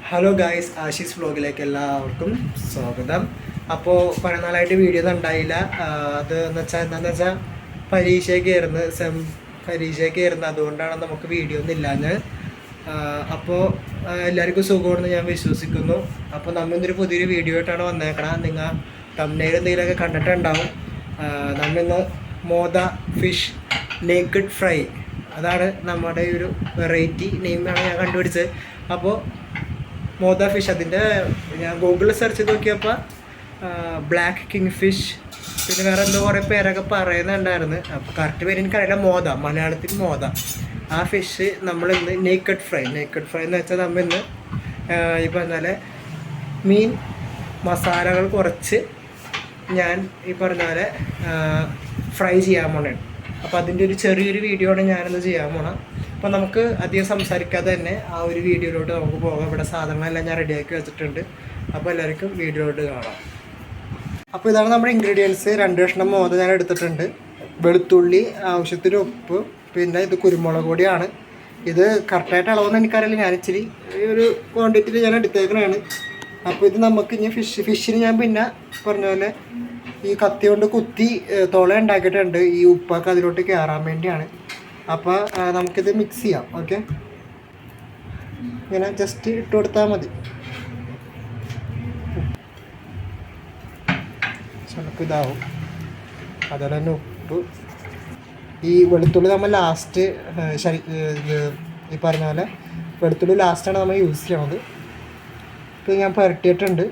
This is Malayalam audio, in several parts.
ഹലോ ഗായ്സ്, ആശീസ് വ്ലോഗിലേക്ക് എല്ലാവർക്കും സ്വാഗതം. അപ്പോൾ കുറേ നാളായിട്ട് വീഡിയോ ഒന്നും ഉണ്ടായില്ല. അത് എന്താണെന്ന് വെച്ചാൽ പരീക്ഷയൊക്കെ ആയിരുന്നു, അതുകൊണ്ടാണ് നമുക്ക് വീഡിയോ ഒന്നും ഇല്ലാഞ്ഞ്. അപ്പോൾ എല്ലാവർക്കും സുഖമാണെന്ന് ഞാൻ വിശ്വസിക്കുന്നു. അപ്പോൾ നമ്മൾ ഇന്നൊരു പുതിയൊരു വീഡിയോ ആയിട്ടാണ് വന്നേക്കണം. നിങ്ങൾ തംബ്നെയിൽ എന്തെങ്കിലുമൊക്കെ കണ്ടിട്ടുണ്ടാവും. നമ്മളിന്ന് മോദ ഫിഷ് നേക്കഡ് ഫ്രൈ, അതാണ് നമ്മുടെ ഒരു വെറൈറ്റി നെയിമാണ് ഞാൻ കണ്ടുപിടിച്ചത്. അപ്പോൾ മോദ ഫിഷ്, അതിൻ്റെ ഞാൻ ഗൂഗിളിൽ സെർച്ച് ചെയ്ത് നോക്കിയപ്പോൾ ബ്ലാക്ക് കിങ് ഫിഷ്, പിന്നെ വേറെ എന്തോ കുറേ പേരൊക്കെ പറയുന്നുണ്ടായിരുന്നു. അപ്പോൾ കറക്റ്റ് പേര് എനിക്കറിയില്ല. മോദ, മലയാളത്തിൽ മോദ. ആ ഫിഷ് നമ്മളിന്ന് നേക്കഡ് ഫ്രൈ എന്ന് വെച്ചാൽ നമ്മൾ ഇന്ന് ഈ പറഞ്ഞാൽ മീൻ മസാലകൾ കുറച്ച് ഞാൻ ഈ പറഞ്ഞ പോലെ ഫ്രൈ ചെയ്യാൻ പോണേ. അപ്പോൾ അതിൻ്റെ ഒരു ചെറിയൊരു വീഡിയോ ആണ് ഞാനിന്ന് ചെയ്യാൻ പോണം. അപ്പോൾ നമുക്ക് അധികം സംസാരിക്കാതെ തന്നെ ആ ഒരു വീഡിയോയിലോട്ട് നമുക്ക് പോകാം. ഇവിടെ സാധനങ്ങളെല്ലാം ഞാൻ റെഡിയാക്കി വെച്ചിട്ടുണ്ട്. അപ്പോൾ എല്ലാവർക്കും വീഡിയോയിലോട്ട് കാണാം. അപ്പോൾ ഇതാണ് നമ്മുടെ ഇൻഗ്രീഡിയൻസ്. 2 കഷ്ണം മോദ ഞാൻ എടുത്തിട്ടുണ്ട്, വെളുത്തുള്ളി, ആവശ്യത്തിന് ഉപ്പ്, പിന്നെ ഇത് കുരുമുളക് പൊടിയാണ്. ഇത് കറക്റ്റായിട്ട് അളവൊന്നും എനിക്കറിയില്ല, ഞാൻ ഇച്ചിരി ഒരു ക്വാണ്ടിറ്റിയിൽ ഞാൻ എടുത്തേക്കണതാണ്. അപ്പോൾ ഇത് നമുക്ക് ഇനി ഫിഷിന് ഞാൻ പിന്നെ പറഞ്ഞ പോലെ ഈ കത്തി കൊണ്ട് കുത്തി തുള ഉണ്ടാക്കിയിട്ടുണ്ട്, ഈ ഉപ്പൊക്കെ അതിലോട്ട് കയറാൻ വേണ്ടിയാണ്. അപ്പോൾ നമുക്കിത് മിക്സ് ചെയ്യാം. ഓക്കെ, ഇങ്ങനെ ജസ്റ്റ് ഇട്ട് കൊടുത്താൽ മതി. ചിലപ്പോൾ ഇതാവും. അതുപോലെ തന്നെ ഉപ്പ്, ഈ വെളുത്തുള്ളി നമ്മൾ ലാസ്റ്റ് ഈ പറഞ്ഞ പോലെ വെളുത്തുള്ളി ലാസ്റ്റാണ് നമ്മൾ യൂസ് ചെയ്യണത്. ഇപ്പോൾ ഞാൻ പുരട്ടിയിട്ടുണ്ട്.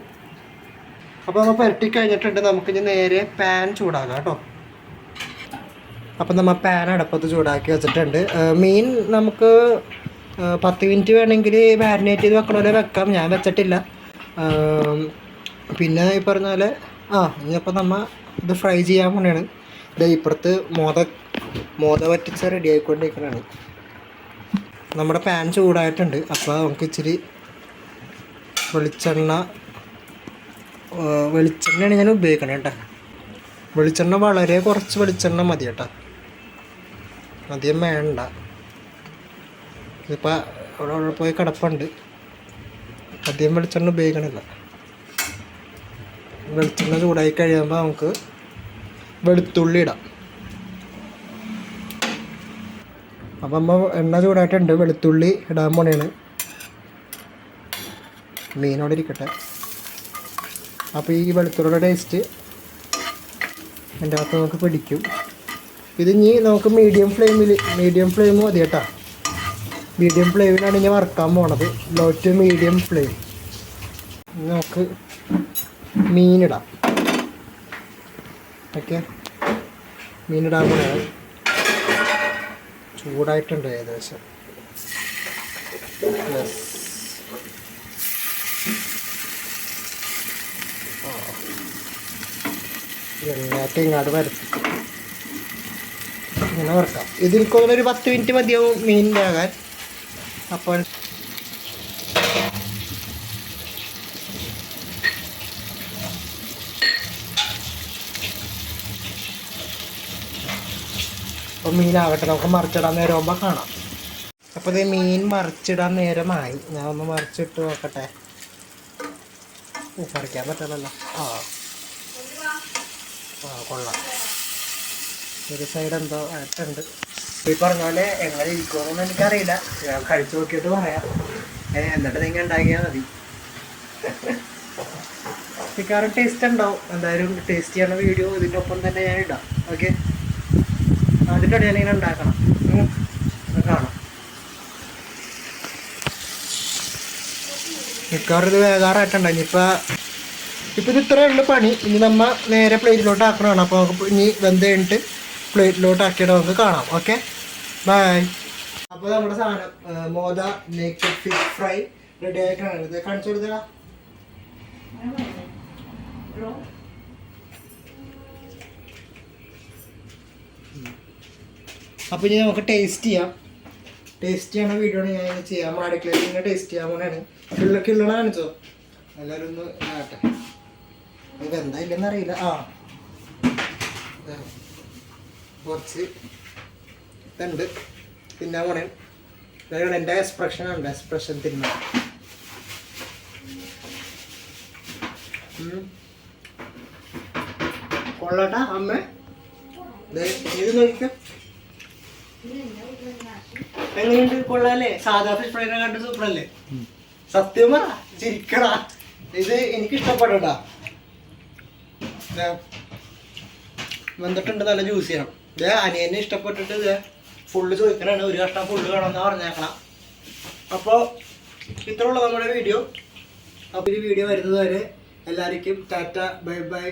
അപ്പോൾ നമ്മൾ പുരട്ടി കഴിഞ്ഞിട്ടുണ്ട്. നമുക്കിനി നേരെ പാൻ ചൂടാക്കാം കേട്ടോ. അപ്പം നമ്മൾ പാൻ അടുപ്പത്ത് ചൂടാക്കി വെച്ചിട്ടുണ്ട്. മീൻ നമുക്ക് 10 മിനിറ്റ് വേണമെങ്കിൽ മാരിനേറ്റ് ചെയ്ത് വെക്കണ വെക്കാം. ഞാൻ വെച്ചിട്ടില്ല. പിന്നെ ഈ പറഞ്ഞ പോലെ ഇനിയിപ്പോൾ നമ്മൾ ഇത് ഫ്രൈ ചെയ്യാൻ വേണ്ടിയാണ്. ഇത് ഇപ്പുറത്ത് മോദ വറ്റിച്ച് റെഡി ആയിക്കൊണ്ടിരിക്കുന്നതാണ്. നമ്മുടെ പാൻ ചൂടായിട്ടുണ്ട്. അപ്പോൾ നമുക്ക് ഇച്ചിരി വെളിച്ചെണ്ണയാണ് ഞാൻ ഉപയോഗിക്കണം കേട്ടോ. വെളിച്ചെണ്ണ വളരെ കുറച്ച് വെളിച്ചെണ്ണ മതി കേട്ടോ, അധികം വേണ്ട. ഇതിപ്പോൾ അവിടെ പോയി കിടപ്പുണ്ട്, അധികം വെളിച്ചെണ്ണ ഉപയോഗിക്കണില്ല. വെളിച്ചെണ്ണ ചൂടായി കഴിയുമ്പോൾ നമുക്ക് വെളുത്തുള്ളി ഇടാം. അപ്പം നമ്മൾ എണ്ണ ചൂടായിട്ടുണ്ട്, വെളുത്തുള്ളി ഇടാൻ പോണെയാണ്. മീനോടെ ഇരിക്കട്ടെ. അപ്പോൾ ഈ വെളുത്തുള്ളിയുടെ ടേസ്റ്റ് എൻ്റെ അകത്ത് നമുക്ക് പിടിക്കും. ഇത് ഇനി നമുക്ക് മീഡിയം ഫ്ലെയിം മതി കേട്ടോ. മീഡിയം ഫ്ലെയിമിലാണ് ഇനി വറുക്കാൻ പോണത്. Low to medium flame. നമുക്ക് മീനിടാം. ഓക്കെ, മീനിടാൻ പോലെയാണ്. ചൂടായിട്ടുണ്ട് ഏകദേശം. എണ്ണയൊക്കെ ഇങ്ങോട്ട് വരത്തി ഇങ്ങനെ വറക്കാം. ഇതിൽക്കൊന്നും ഒരു 10 മിനിറ്റ് മതിയാവും മീനിൻ്റെ ആകാൻ. അപ്പോൾ മീനാകട്ടെ, നമുക്ക് മറിച്ചിടാൻ നേരമാകുമ്പോൾ കാണാം. അപ്പോൾ ഇത് മീൻ മറിച്ചിടാൻ നേരമായി. ഞാൻ ഒന്ന് മറിച്ചിട്ട് നോക്കട്ടെ. പറിക്കാൻ പറ്റില്ലല്ലോ. കൊള്ളാം. ഒരു സൈഡ് എന്തോ ആയിട്ടുണ്ട്. ഈ പറഞ്ഞ പോലെ എങ്ങനെ ഇരിക്കുമെന്നൊന്നും എനിക്കറിയില്ല. ഞാൻ കഴിച്ചു നോക്കിയിട്ട് പറയാം. എന്നിട്ട് നിങ്ങൾ ഉണ്ടാക്കിയാൽ മതി. മിക്കവാറും ടേസ്റ്റ് ഉണ്ടാവും. എന്തായാലും ടേസ്റ്റ് ചെയ്യണ വീഡിയോ ഇതിൻ്റെ ഒപ്പം തന്നെ ഞാൻ ഇടാം. ഓക്കെ, അതിൻ്റെ ഞാനിങ്ങനെ ഉണ്ടാക്കണം, കാണാം. മിക്കവാറും ഇത് വേഗാറായിട്ടുണ്ട്. ഇനിയിപ്പോൾ ഇത് ഇത്രയേ ഉള്ളൂ പണി. ഇനി നമ്മൾ നേരെ പ്ലേറ്റിലോട്ട് ആക്കണമാണ്. അപ്പോൾ നമുക്ക് ഇനി വെന്ത് കഴിഞ്ഞിട്ട് പ്ലേറ്റിലോട്ട് ആക്കിയിട്ട് നമുക്ക് കാണാം. Okay, bye. അപ്പോൾ നമ്മുടെ സാധനം മോദ നേക്കഡ് ഫിഷ് ഫ്രൈ റെഡി ആയിട്ടാണ്. ഇത് കാണിച്ചു കൊടുത്തടാ. അപ്പോൾ ഇനി നമുക്ക് ടേസ്റ്റ് ചെയ്യാം. ടേസ്റ്റ് ചെയ്യണ വീഡിയോ ആണ് ഞാൻ ചെയ്യാൻ. അടുക്കളയിൽ ഇങ്ങനെ ടേസ്റ്റ് ചെയ്യാൻ പോലെയാണ്. കിള്ളണ കാണിച്ചോ, എല്ലാവരും ഒന്ന് ആട്ടെ. ഇത് എന്താ അറിയില്ല. കുറച്ച് ഇതുണ്ട് തിന്നാൻ പോണേ. എൻ്റെ എക്സ്പ്രഷൻ തിന്നാൻ. കൊള്ളട്ടാ അമ്മ ഇത് നോക്കിക്കോ. എങ്ങനെയുണ്ട്? കൊള്ളാല്ലേ? സാധാ ഫിഷ് ഫ്രൈനെ കണ്ട് സൂപ്പറല്ലേ? സത്യം പറ, ചിരിക്കടാ. ഇത് എനിക്ക് ഇഷ്ടപ്പെട്ടാ. വന്നിട്ടുണ്ട്, നല്ല ജ്യൂസ് ചെയ്യണം. ഇത് അനിയനെ ഇഷ്ടപ്പെട്ടിട്ട് ഇത് ഫുള്ള് ചോദിക്കണാണ്, ഒരു കഷ്ണം ഫുള്ള് വേണമെന്ന് പറഞ്ഞേക്കണം. അപ്പോൾ ഇത്രയുള്ള നമ്മുടെ വീഡിയോ. അപ്പോൾ ഈ വീഡിയോ വരുന്നത് വരെ എല്ലാവർക്കും ടാറ്റ, ബൈ ബൈ.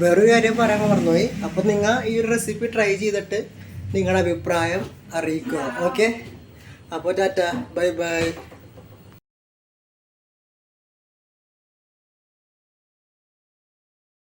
വേറൊരു കാര്യം പറയാൻ മറന്നുപോയി. അപ്പോൾ നിങ്ങൾ ഈ ഒരു റെസിപ്പി ട്രൈ ചെയ്തിട്ട് നിങ്ങളുടെ അഭിപ്രായം അറിയിക്കുക. ഓക്കെ, അപ്പോൾ ടാറ്റ, ബൈ ബൈ.